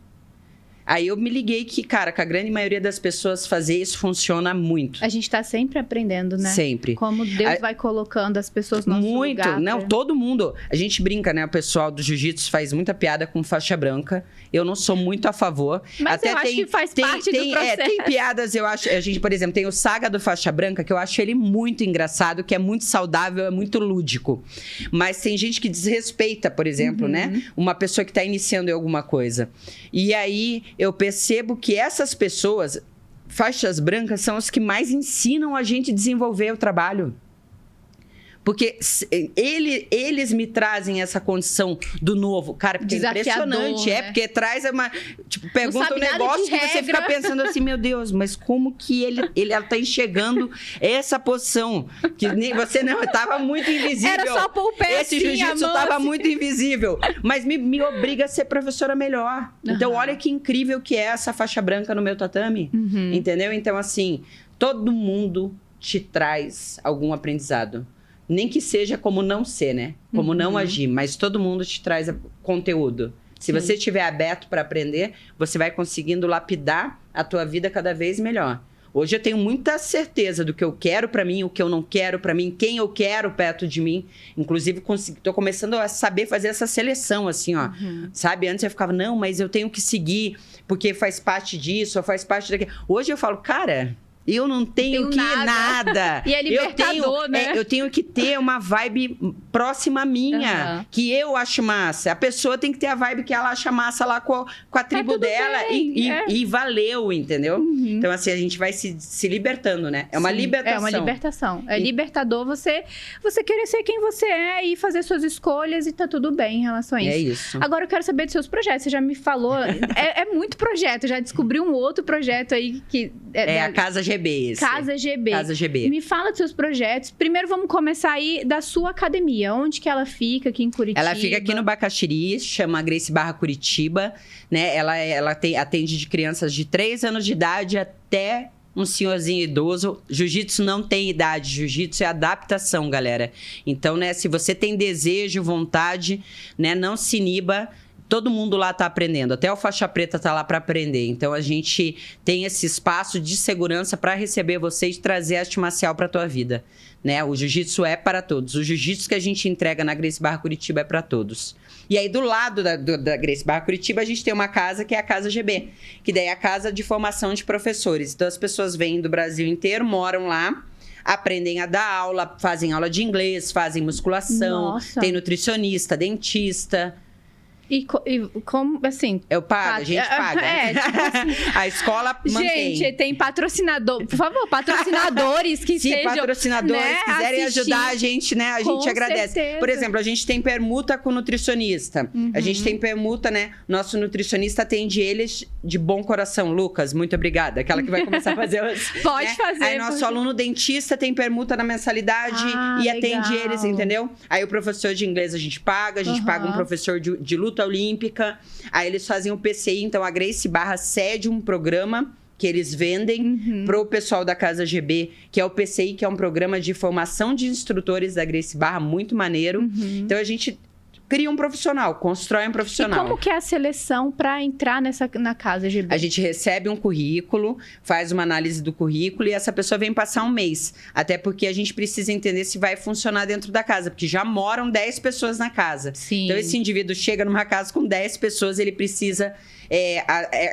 Aí eu me liguei que, cara, com a grande maioria das pessoas fazer isso funciona muito. A gente tá sempre aprendendo, né? Sempre. Como Deus vai colocando as pessoas no nosso lugar. Muito. Não, todo mundo. A gente brinca, né? O pessoal do jiu-jitsu faz muita piada com faixa branca. Eu não sou muito a favor. Mas até eu acho que faz parte do processo. Tem piadas, eu acho... A gente, por exemplo, tem o Saga do Faixa Branca, que eu acho ele muito engraçado, que é muito saudável, é muito lúdico. Mas tem gente que desrespeita, por exemplo, né? Uma pessoa que tá iniciando em alguma coisa. E aí... eu percebo que essas pessoas, faixas brancas, são as que mais ensinam a gente a desenvolver o trabalho. Porque eles me trazem essa condição do novo. Cara, porque é impressionante. Né? Porque traz uma... Tipo, pergunta um negócio que você fica pensando assim, meu Deus, mas como que ela tá enxergando essa posição? Que nem você não, tava muito invisível. Era só pôr o pé Esse jiu-jitsu tava muito invisível. Mas me obriga a ser professora melhor. Então, olha que incrível que é essa faixa branca no meu tatame. Entendeu? Então, assim, todo mundo te traz algum aprendizado. Nem que seja como não ser, né? Como não agir. Mas todo mundo te traz conteúdo. Se você estiver aberto para aprender, você vai conseguindo lapidar a tua vida cada vez melhor. Hoje eu tenho muita certeza do que eu quero para mim, o que eu não quero para mim, quem eu quero perto de mim. Inclusive, tô começando a saber fazer essa seleção, assim, ó. Sabe? Antes eu ficava, não, mas eu tenho que seguir, porque faz parte disso, ou faz parte daquilo. Hoje eu falo, cara... eu não tenho nada. E é libertador, né? Eu tenho que ter uma vibe próxima minha, que eu acho massa. A pessoa tem que ter a vibe que ela acha massa lá com a tribo dela. E valeu, entendeu? Então, assim, a gente vai se libertando, né? É uma libertação. É uma libertação. É libertador você querer ser quem você é e fazer suas escolhas e tá tudo bem em relação a isso. É isso. Agora, eu quero saber dos seus projetos. Você já me falou... é muito projeto. Já descobri um outro projeto aí que... a Casa GB. Casa GB. Casa GB. Me fala dos seus projetos. Primeiro, vamos começar aí da sua academia. Onde que ela fica aqui em Curitiba? Ela fica aqui no Bacaxiri, chama Gracie Barra Curitiba, né? Ela atende de crianças de 3 anos de idade até um senhorzinho idoso. Jiu-jitsu não tem idade, jiu-jitsu é adaptação, galera. Então, né, se você tem desejo, vontade, né, não se iniba. Todo mundo lá tá aprendendo, até o faixa preta tá lá para aprender. Então, a gente tem esse espaço de segurança para receber você e trazer arte marcial para tua vida, né? O jiu-jitsu é para todos. O jiu-jitsu que a gente entrega na Gracie Barra Curitiba é para todos. E aí, do lado da Gracie Barra Curitiba, a gente tem uma casa que é a Casa GB, que daí é a casa de formação de professores. Então, as pessoas vêm do Brasil inteiro, moram lá, aprendem a dar aula, fazem aula de inglês, fazem musculação, tem nutricionista, dentista... E como, assim... Eu pago, a gente paga. Tipo assim, a escola mantém. Gente, tem patrocinador. Por favor, patrocinadores que Se sejam... patrocinadores quiserem ajudar a gente, né? A gente agradece. Certeza. Por exemplo, a gente tem permuta com nutricionista. A gente tem permuta, né? Nosso nutricionista atende eles de bom coração. Lucas, muito obrigada. Aquela que vai começar a fazer os... Pode fazer. Aí nosso aluno dentista tem permuta na mensalidade e atende eles, entendeu? Aí o professor de inglês a gente paga. A gente paga um professor de luta olímpica. Aí eles fazem o PCI. Então, a Gracie Barra cede um programa que eles vendem pro pessoal da Casa GB, que é o PCI, que é um programa de formação de instrutores da Gracie Barra, muito maneiro. Então, a gente cria um profissional, constrói um profissional. E como que é a seleção para entrar na Casa GB? A gente recebe um currículo, faz uma análise do currículo e essa pessoa vem passar um mês. Até porque a gente precisa entender se vai funcionar dentro da casa, porque já moram 10 pessoas na casa. Sim. Então, esse indivíduo chega numa casa com 10 pessoas, ele precisa...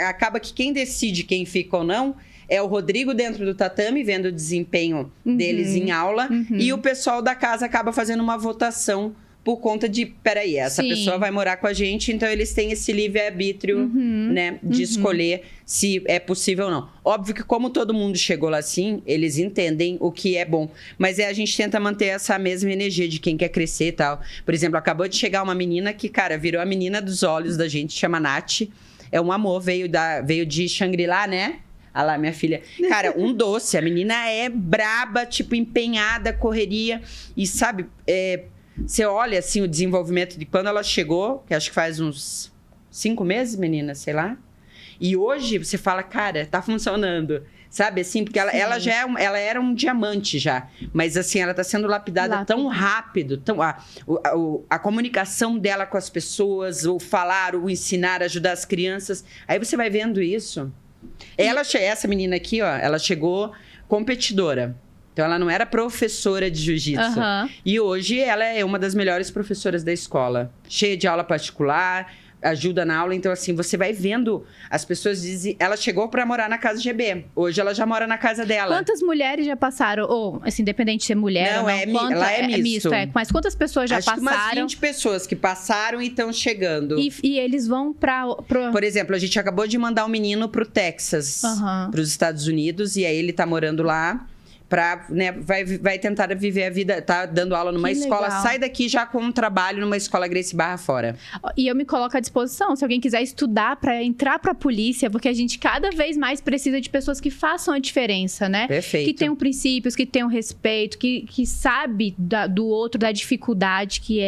acaba que quem decide quem fica ou não é o Rodrigo dentro do tatame, vendo o desempenho deles em aula, e o pessoal da casa acaba fazendo uma votação por conta de, peraí, essa pessoa vai morar com a gente, então eles têm esse livre-arbítrio, né, de escolher se é possível ou não. Óbvio que como todo mundo chegou lá assim, eles entendem o que é bom, mas a gente tenta manter essa mesma energia de quem quer crescer e tal. Por exemplo, acabou de chegar uma menina que, cara, virou a menina dos olhos da gente, chama Nath, é um amor, veio de Xangri-Lá, né? Olha lá, minha filha. Cara, um doce, a menina é braba, tipo, empenhada, correria, e sabe... Você olha, assim, o desenvolvimento de quando ela chegou, que acho que faz uns 5 meses, menina, sei lá. E hoje você fala, cara, tá funcionando. Sabe, assim, porque ela já ela era um diamante já. Mas, assim, ela tá sendo lapidada tão rápido. A comunicação dela com as pessoas, o falar, o ensinar, ajudar as crianças. Aí você vai vendo isso. Essa menina aqui, ó, ela chegou competidora. Então, ela não era professora de jiu-jitsu. E hoje, ela é uma das melhores professoras da escola. Cheia de aula particular, ajuda na aula. Então, assim, você vai vendo... As pessoas dizem... Ela chegou para morar na casa GB. Hoje, ela já mora na casa dela. Quantas mulheres já passaram? Ou, assim, independente de ser mulher ou não. Ela é misto. Mas quantas pessoas já passaram? Acho que umas 20 pessoas que passaram e estão chegando. E eles vão para... Por exemplo, a gente acabou de mandar um menino pro Texas. Para os Estados Unidos. E aí, ele tá morando lá. Né, vai tentar viver a vida, tá dando aula numa escola, sai daqui já com um trabalho numa escola Gracie Barra fora. E eu me coloco à disposição, se alguém quiser estudar para entrar para a polícia, porque a gente cada vez mais precisa de pessoas que façam a diferença, né? Perfeito. Que tenham princípios, que tenham respeito, que sabe do outro, da dificuldade que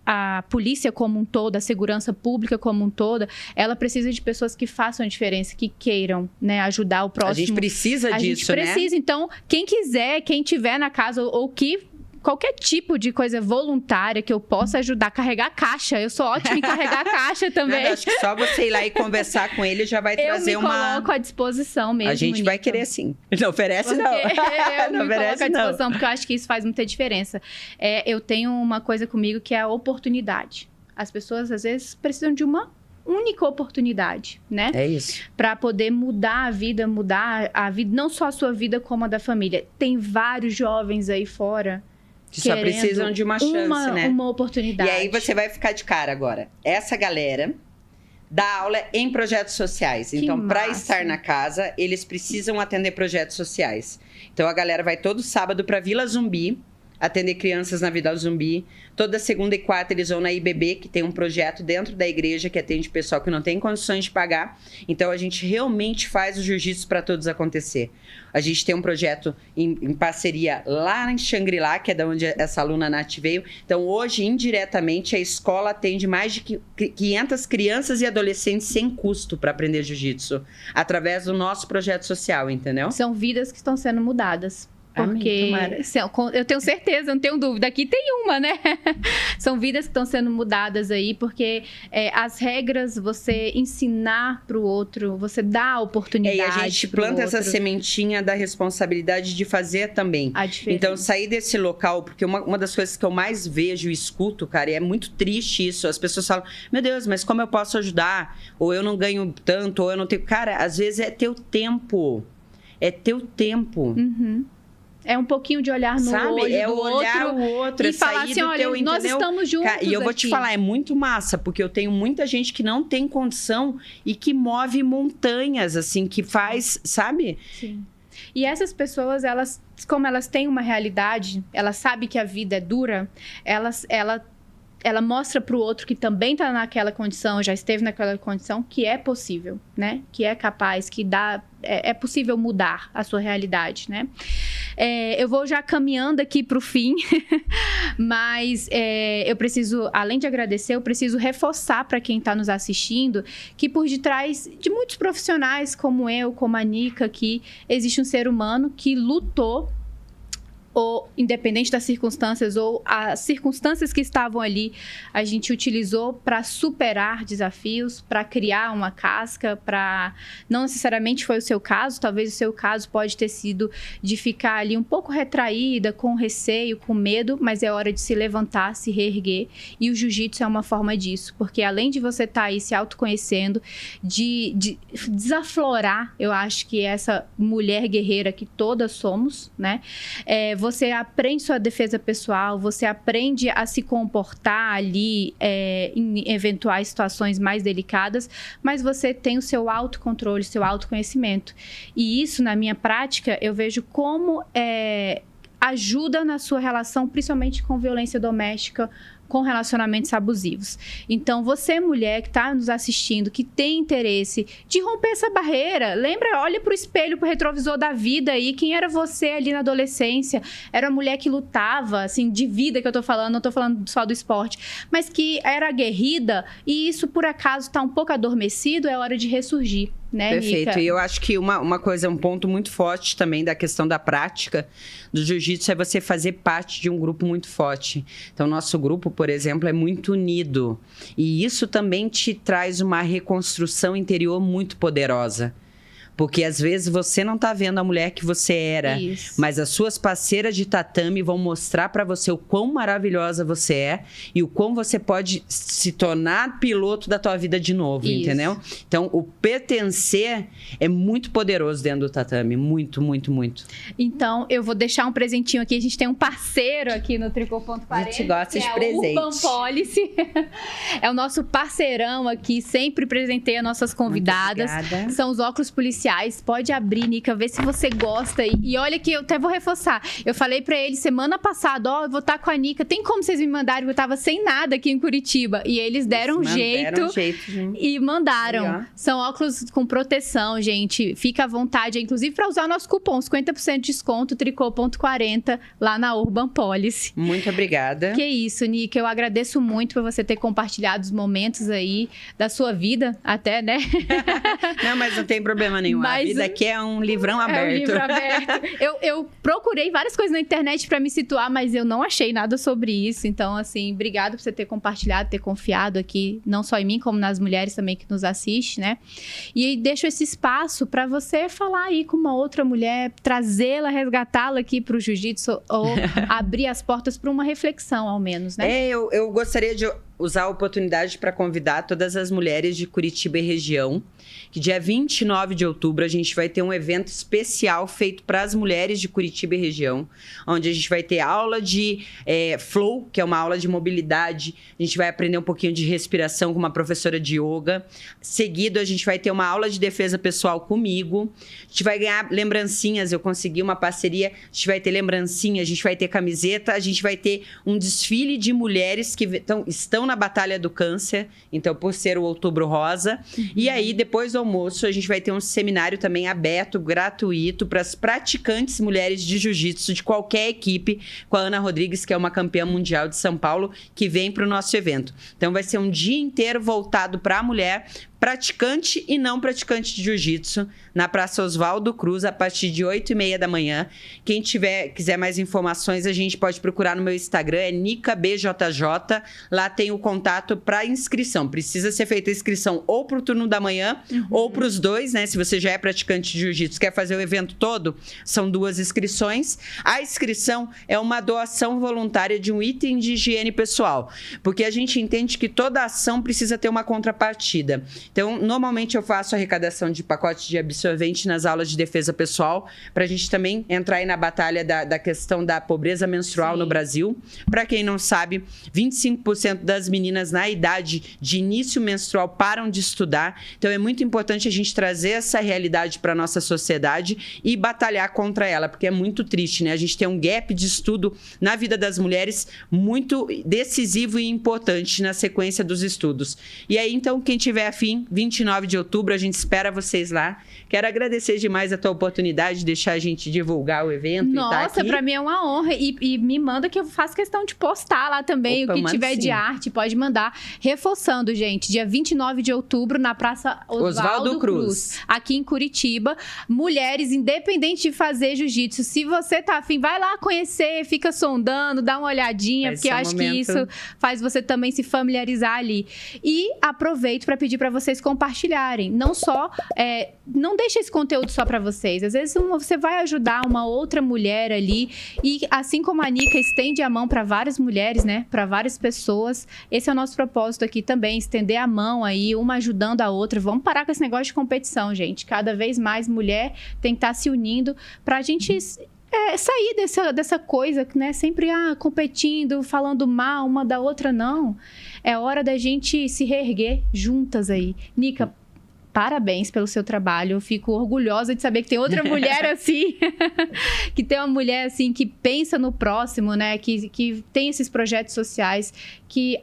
a polícia como um todo, a segurança pública como um todo, ela precisa de pessoas que façam a diferença, que queiram, né, ajudar o próximo. A gente precisa disso, né? A gente precisa. Então, quem quiser, quem tiver na casa ou que... Qualquer tipo de coisa voluntária que eu possa ajudar a carregar caixa. Eu sou ótima em carregar caixa também. Não, acho que só você ir lá e conversar com ele já vai trazer uma... Eu me coloco à disposição mesmo, A gente vai querer sim. Não oferece, não. Eu me coloco à disposição, porque eu acho que isso faz muita diferença. Eu tenho uma coisa comigo que é a oportunidade. As pessoas, às vezes, precisam de uma única oportunidade, né? É isso. Para poder mudar a vida, não só a sua vida, como a da família. Tem vários jovens aí fora... Que só precisam de uma chance, né? Uma oportunidade. E aí você vai ficar de cara agora. Essa galera dá aula em projetos sociais. Então, para estar na casa, eles precisam atender projetos sociais. Então, a galera vai todo sábado para Vila Zumbi, atender crianças na Vila Zumbi. Toda segunda e quarta eles vão na IBB, que tem um projeto dentro da igreja que atende pessoal que não tem condições de pagar. Então, a gente realmente faz o jiu-jitsu para todos acontecer. A gente tem um projeto em parceria lá em Xangri-Lá, que é da onde essa aluna Nath veio. Então, hoje, indiretamente, a escola atende mais de 500 crianças e adolescentes sem custo para aprender jiu-jitsu, através do nosso projeto social, entendeu? São vidas que estão sendo mudadas. Porque eu tenho certeza, não tenho dúvida. Aqui tem uma, né? São vidas que estão sendo mudadas aí, porque as regras, você ensinar para o outro, você dá a oportunidade. E a gente planta essa sementinha da responsabilidade de fazer também. A diferença. Então, sair desse local, porque uma das coisas que eu mais vejo e escuto, cara, e é muito triste isso. As pessoas falam, meu Deus, mas como eu posso ajudar? Ou eu não ganho tanto, ou eu não tenho... Cara, às vezes é teu tempo. É teu tempo. É um pouquinho de olhar no olho é do olhar outro o outro, e é falar sair assim, do olha, teu, nós entendeu? estamos juntos E eu vou te aqui. falar, é muito massa, porque eu tenho muita gente que não tem condição e que move montanhas, assim, que faz, sabe? Sim. E essas pessoas, elas, como elas têm uma realidade, elas sabem que a vida é dura, ela mostra para o outro que também está naquela condição, já esteve naquela condição, que é possível, né? Que é capaz, que é possível mudar a sua realidade, né? Eu vou já caminhando aqui para o fim, mas eu preciso, além de agradecer, eu preciso reforçar para quem está nos assistindo que por detrás de muitos profissionais como eu, como a Nica, que existe um ser humano que lutou, ou independente das circunstâncias, ou as circunstâncias que estavam ali, a gente utilizou para superar desafios, para criar uma casca, não necessariamente foi o seu caso, talvez o seu caso pode ter sido de ficar ali um pouco retraída, com receio, com medo, mas é hora de se levantar, se reerguer, e o jiu-jitsu é uma forma disso, porque além de você estar aí se autoconhecendo, de desaflorar, eu acho que essa mulher guerreira que todas somos, né? Você aprende sua defesa pessoal, você aprende a se comportar ali em eventuais situações mais delicadas, mas você tem o seu autocontrole, seu autoconhecimento. E isso, na minha prática, eu vejo como ajuda na sua relação, principalmente com violência doméstica, com relacionamentos abusivos. Então, você, mulher que está nos assistindo, que tem interesse de romper essa barreira, lembra, olha para o espelho, para o retrovisor da vida aí, quem era você ali na adolescência? Era uma mulher que lutava, assim, de vida que eu tô falando, não tô falando só do esporte, mas que era aguerrida, e isso, por acaso, está um pouco adormecido, é hora de ressurgir. Né, perfeito. Nica? E eu acho que uma coisa, um ponto muito forte também da questão da prática do jiu-jitsu é você fazer parte de um grupo muito forte. Então, nosso grupo, por exemplo, é muito unido. E isso também te traz uma reconstrução interior muito poderosa. Porque às vezes você não tá vendo a mulher que você era, Isso. mas as suas parceiras de tatame vão mostrar pra você o quão maravilhosa você é e o quão você pode se tornar piloto da tua vida de novo, Isso. entendeu? Então, o pertencer é muito poderoso dentro do tatame, muito, muito, muito. Então, eu vou deixar um presentinho aqui. A gente tem um parceiro aqui no Tricô.40. A gente gosta de presente. É o Urban Policy. É o nosso parceirão aqui. Sempre presenteia nossas convidadas. Muito obrigada. São os óculos policiais. Pode abrir, Nica, ver se você gosta. E olha que eu até vou reforçar. Eu falei pra ele semana passada, eu vou estar com a Nica. Tem como vocês me mandarem? Eu tava sem nada aqui em Curitiba. E eles deram um jeito e mandaram. Aí, são óculos com proteção, gente. Fica à vontade, inclusive para usar o nosso cupom, 50% de desconto, Tricô.40, lá na Urban Policy. Muito obrigada. Que isso, Nica. Eu agradeço muito por você ter compartilhado os momentos aí da sua vida, até, né? Não, mas não tem problema nenhum. A vida aqui é um livrão aberto. É um livro aberto. Eu procurei várias coisas na internet para me situar, mas eu não achei nada sobre isso. Então, assim, obrigado por você ter compartilhado, ter confiado aqui, não só em mim, como nas mulheres também que nos assistem, né? E deixo esse espaço para você falar aí com uma outra mulher, trazê-la, resgatá-la aqui para o jiu-jitsu ou abrir as portas para uma reflexão, ao menos, né? Eu gostaria de usar a oportunidade para convidar todas as mulheres de Curitiba e região, que dia 29 de outubro a gente vai ter um evento especial feito para as mulheres de Curitiba e região, onde a gente vai ter aula de flow, que é uma aula de mobilidade, a gente vai aprender um pouquinho de respiração com uma professora de yoga, seguido a gente vai ter uma aula de defesa pessoal comigo, a gente vai ganhar lembrancinhas, eu consegui uma parceria, a gente vai ter lembrancinha, a gente vai ter camiseta, a gente vai ter um desfile de mulheres que estão na Batalha do Câncer, então por ser o Outubro Rosa, e aí depois do almoço a gente vai ter um seminário também aberto, gratuito, para as praticantes mulheres de jiu-jitsu de qualquer equipe, com a Ana Rodrigues, que é uma campeã mundial de São Paulo, que vem para o nosso evento. Então vai ser um dia inteiro voltado para a mulher, praticante e não praticante de jiu-jitsu, na Praça Oswaldo Cruz, a partir de 8h30 da manhã. Quem quiser mais informações, a gente pode procurar no meu Instagram, é NicaBJJ. Lá tem o contato para inscrição. Precisa ser feita a inscrição ou para o turno da manhã, ou para os dois, né? Se você já é praticante de jiu-jitsu, quer fazer o evento todo, são 2 inscrições. A inscrição é uma doação voluntária de um item de higiene pessoal, porque a gente entende que toda ação precisa ter uma contrapartida. Então, normalmente eu faço arrecadação de pacotes de absorvente nas aulas de defesa pessoal, para a gente também entrar aí na batalha da questão da pobreza menstrual no Brasil. Para quem não sabe, 25% das meninas na idade de início menstrual param de estudar. Então, é muito importante a gente trazer essa realidade para a nossa sociedade e batalhar contra ela, porque é muito triste, né? A gente tem um gap de estudo na vida das mulheres muito decisivo e importante na sequência dos estudos. E aí, então, quem tiver afim, 29 de outubro, a gente espera vocês lá. Quero agradecer demais a tua oportunidade de deixar a gente divulgar o evento. Nossa, para mim é uma honra. E me manda que eu faço questão de postar lá também. Opa, o que tiver de arte, pode mandar. Reforçando, gente, dia 29 de outubro, na Praça Oswaldo Cruz, aqui em Curitiba. Mulheres, independente de fazer jiu-jitsu, se você tá afim, vai lá conhecer, fica sondando, dá uma olhadinha, porque eu acho que isso faz você também se familiarizar ali. E aproveito para pedir para vocês compartilharem. Não só, não deixe esse conteúdo só para vocês. Às vezes você vai ajudar uma outra mulher ali e assim como a Nica estende a mão para várias mulheres, né, para várias pessoas, esse é o nosso propósito aqui também, estender a mão aí, uma ajudando a outra. Vamos parar com esse negócio de competição, gente. Cada vez mais mulher tem que estar se unindo para a gente sair dessa coisa, né? Sempre competindo, falando mal uma da outra, não. É hora da gente se reerguer juntas aí. Nica, parabéns pelo seu trabalho. Eu fico orgulhosa de saber que tem outra mulher assim, que tem uma mulher assim que pensa no próximo, né? Que tem esses projetos sociais que...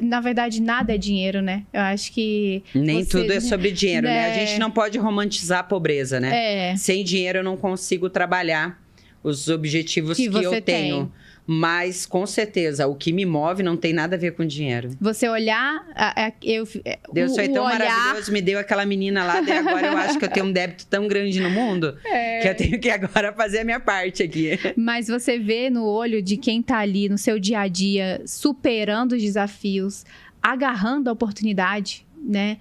Na verdade, nada é dinheiro, né? Eu acho que... Nem tudo é sobre dinheiro, né? A gente não pode romantizar a pobreza, né? Sem dinheiro eu não consigo trabalhar os objetivos que eu tenho. Mas, com certeza, o que me move não tem nada a ver com dinheiro. Você olhar... Deus foi tão maravilhoso, me deu aquela menina lá, e agora eu acho que eu tenho um débito tão grande no mundo que eu tenho que agora fazer a minha parte aqui. Mas você vê no olho de quem tá ali no seu dia a dia, superando os desafios, agarrando a oportunidade, né,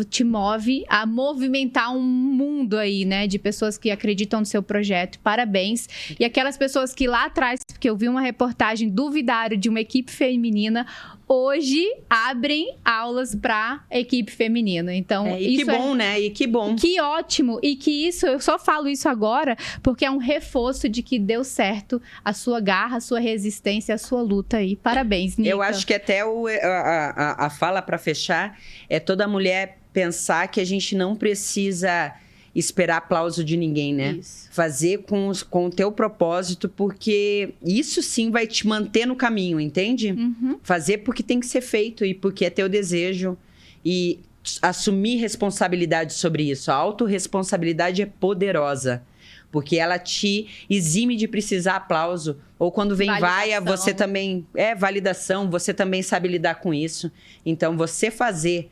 te move a movimentar um mundo aí, né, de pessoas que acreditam no seu projeto. Parabéns. E aquelas pessoas que lá atrás, porque eu vi uma reportagem, duvidaram de uma equipe feminina, hoje abrem aulas para equipe feminina. Então, e que bom, né? E que bom. Que ótimo. E que isso, eu só falo isso agora porque é um reforço de que deu certo a sua garra, a sua resistência, a sua luta aí. Parabéns, Nica. Eu acho que até a fala para fechar é toda mulher pensar que a gente não precisa esperar aplauso de ninguém, né? Isso. Fazer com o teu propósito, porque isso sim vai te manter no caminho, entende? Fazer porque tem que ser feito e porque é teu desejo. E assumir responsabilidade sobre isso. A autorresponsabilidade é poderosa, porque ela te exime de precisar aplauso. Ou quando vem vaia, você também... validação, você também sabe lidar com isso. Então, você fazer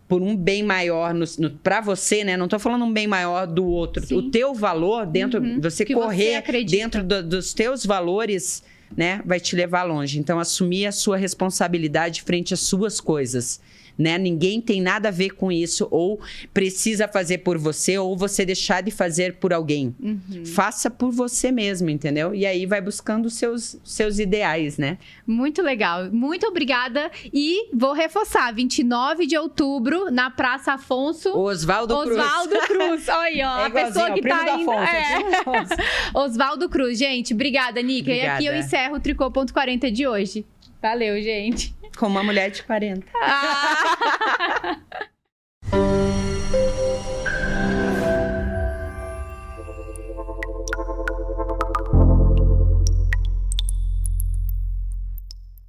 por um bem maior para você, né? Não tô falando um bem maior do outro. Sim. O teu valor dentro... Você que correr dentro dos teus valores, né? Vai te levar longe. Então, assumir a sua responsabilidade frente às suas coisas, né? Ninguém tem nada a ver com isso, ou precisa fazer por você, ou você deixar de fazer por alguém. Faça por você mesmo, entendeu? E aí vai buscando os seus ideais, né? Muito legal. Muito obrigada. E vou reforçar, 29 de outubro, na Praça Afonso... Oswaldo Cruz. Olha, ó, a pessoa que tá indo... Oswaldo Cruz. Gente, obrigada, Nica. E aqui eu encerro o Tricô.40 de hoje. Valeu, gente. Com uma mulher de 40.